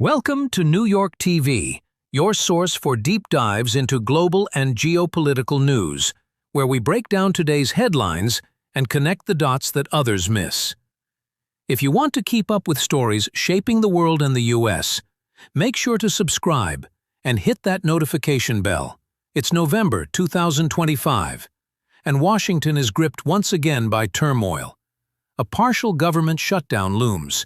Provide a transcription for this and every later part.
Welcome to New York TV, your source for deep dives into global and geopolitical news, where we break down today's headlines and connect the dots that others miss. If you want to keep up with stories shaping the world and the U.S., make sure to subscribe and hit that notification bell. It's November 2025, and Washington is gripped once again by turmoil. A partial government shutdown looms.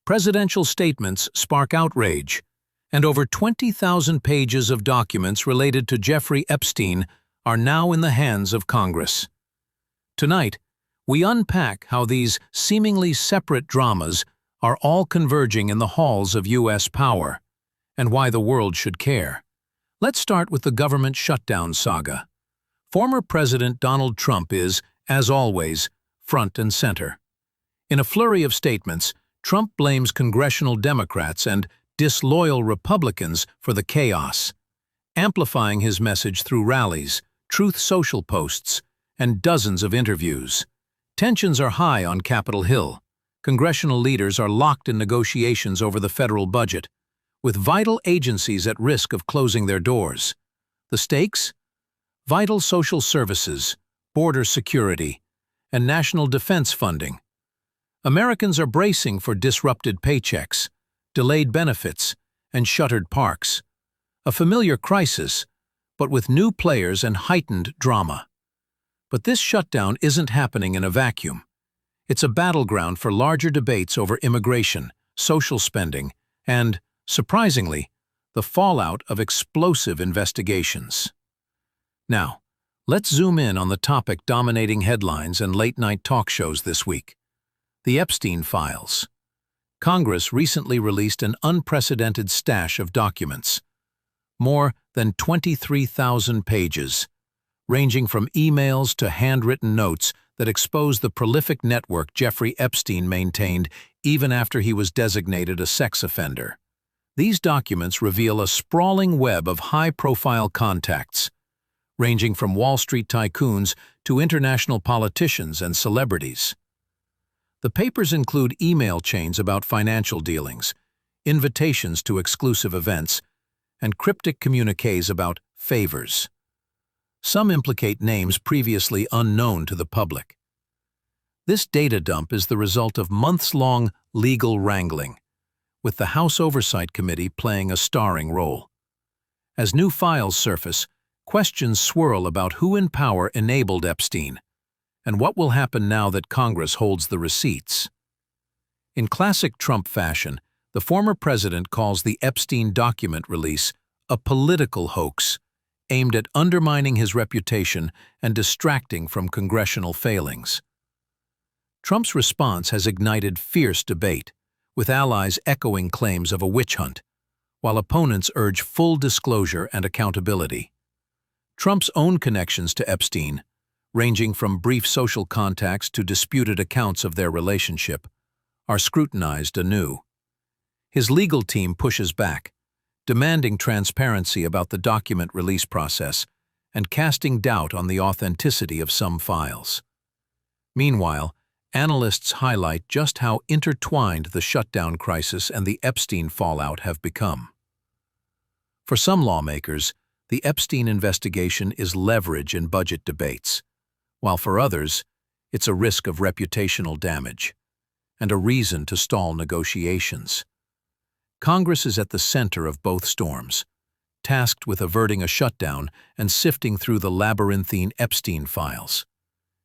Presidential statements spark outrage, and over 20,000 pages of documents related to Jeffrey Epstein are now in the hands of Congress. Tonight, we unpack how these seemingly separate dramas are all converging in the halls of U.S. power, and why the world should care. Let's start with the government shutdown saga. Former President Donald Trump is, as always, front and center. In a flurry of statements, Trump blames congressional Democrats and disloyal Republicans for the chaos, amplifying his message through rallies, Truth Social posts, and dozens of interviews. Tensions are high on Capitol Hill. Congressional leaders are locked in negotiations over the federal budget, with vital agencies at risk of closing their doors. The stakes? Vital social services, border security, and national defense funding. Americans are bracing for disrupted paychecks, delayed benefits, and shuttered parks. A familiar crisis, but with new players and heightened drama. But this shutdown isn't happening in a vacuum. It's a battleground for larger debates over immigration, social spending, and, surprisingly, the fallout of explosive investigations. Now, let's zoom in on the topic dominating headlines and late-night talk shows this week. The Epstein Files. Congress recently released an unprecedented stash of documents. More than 23,000 pages, ranging from emails to handwritten notes that expose the prolific network Jeffrey Epstein maintained even after he was designated a sex offender. These documents reveal a sprawling web of high-profile contacts, ranging from Wall Street tycoons to international politicians and celebrities. The papers include email chains about financial dealings, invitations to exclusive events, and cryptic communiques about favors. Some implicate names previously unknown to the public. This data dump is the result of months-long legal wrangling, with the House Oversight Committee playing a starring role. As new files surface, questions swirl about who in power enabled Epstein, and what will happen now that Congress holds the receipts. In classic Trump fashion, the former president calls the Epstein document release a political hoax aimed at undermining his reputation and distracting from congressional failings. Trump's response has ignited fierce debate, with allies echoing claims of a witch hunt, while opponents urge full disclosure and accountability. Trump's own connections to Epstein, ranging from brief social contacts to disputed accounts of their relationship, are scrutinized anew. His legal team pushes back, demanding transparency about the document release process and casting doubt on the authenticity of some files. Meanwhile, analysts highlight just how intertwined the shutdown crisis and the Epstein fallout have become. For some lawmakers, the Epstein investigation is leverage in budget debates, while for others, it's a risk of reputational damage and a reason to stall negotiations. Congress is at the center of both storms, tasked with averting a shutdown and sifting through the labyrinthine Epstein files.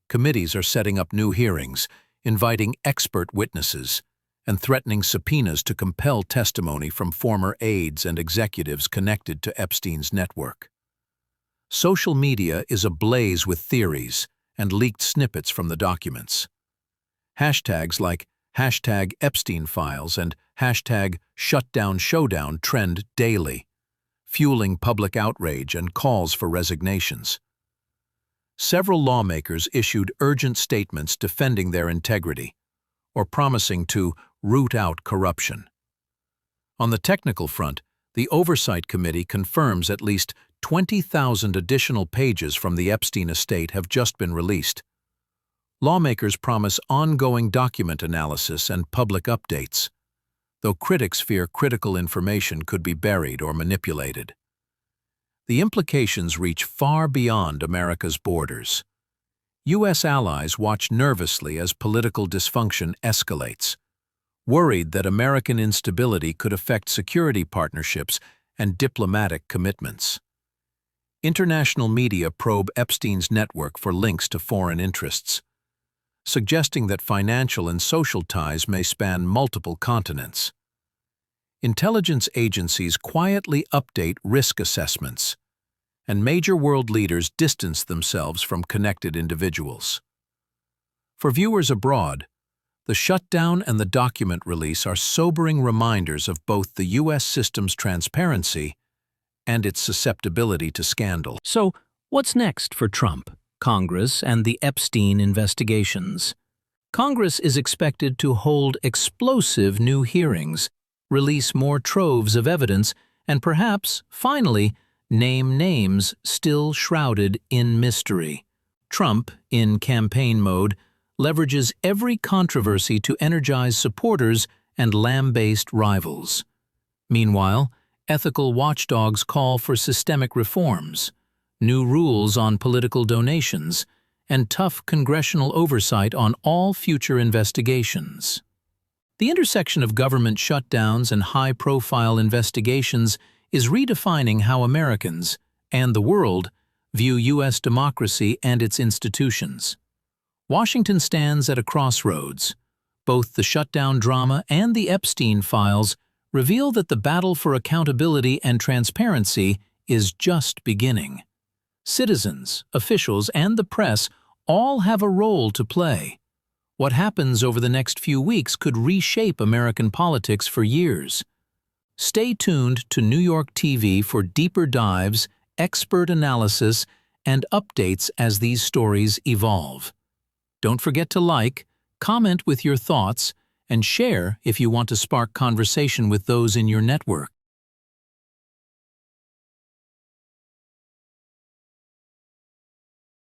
Committees are setting up new hearings, inviting expert witnesses, and threatening subpoenas to compel testimony from former aides and executives connected to Epstein's network. Social media is ablaze with theories and leaked snippets from the documents. Hashtags like #Epstein Files and #ShutdownShowdown trend daily, fueling public outrage and calls for resignations. Several lawmakers issued urgent statements defending their integrity or promising to root out corruption. On the technical front, the Oversight Committee confirms at least 20,000 additional pages from the Epstein estate have just been released. Lawmakers promise ongoing document analysis and public updates. though critics fear critical information could be buried or manipulated. The implications reach far beyond America's borders. U.S. allies watch nervously as political dysfunction escalates, worried that American instability could affect security partnerships and diplomatic commitments. International media probe Epstein's network for links to foreign interests, suggesting that financial and social ties may span multiple continents. Intelligence agencies quietly update risk assessments, and major world leaders distance themselves from connected individuals. For viewers abroad, the shutdown and the document release are sobering reminders of both the U.S. system's transparency and its susceptibility to scandal. So, what's next for Trump, Congress, and the Epstein investigations? Congress is expected to hold explosive new hearings, release more troves of evidence, and perhaps, finally, name names still shrouded in mystery. Trump, in campaign mode, leverages every controversy to energize supporters and lambaste rivals. Meanwhile, ethical watchdogs call for systemic reforms, new rules on political donations, and tough congressional oversight on all future investigations. The intersection of government shutdowns and high-profile investigations is redefining how Americans, and the world, view U.S. democracy and its institutions. Washington stands at a crossroads. Both the shutdown drama and the Epstein Files reveal that the battle for accountability and transparency is just beginning. Citizens, officials, and the press all have a role to play. What happens over the next few weeks could reshape American politics for years. Stay tuned to New York TV for deeper dives, expert analysis, and updates as these stories evolve. Don't forget to like, comment with your thoughts, and share if you want to spark conversation with those in your network.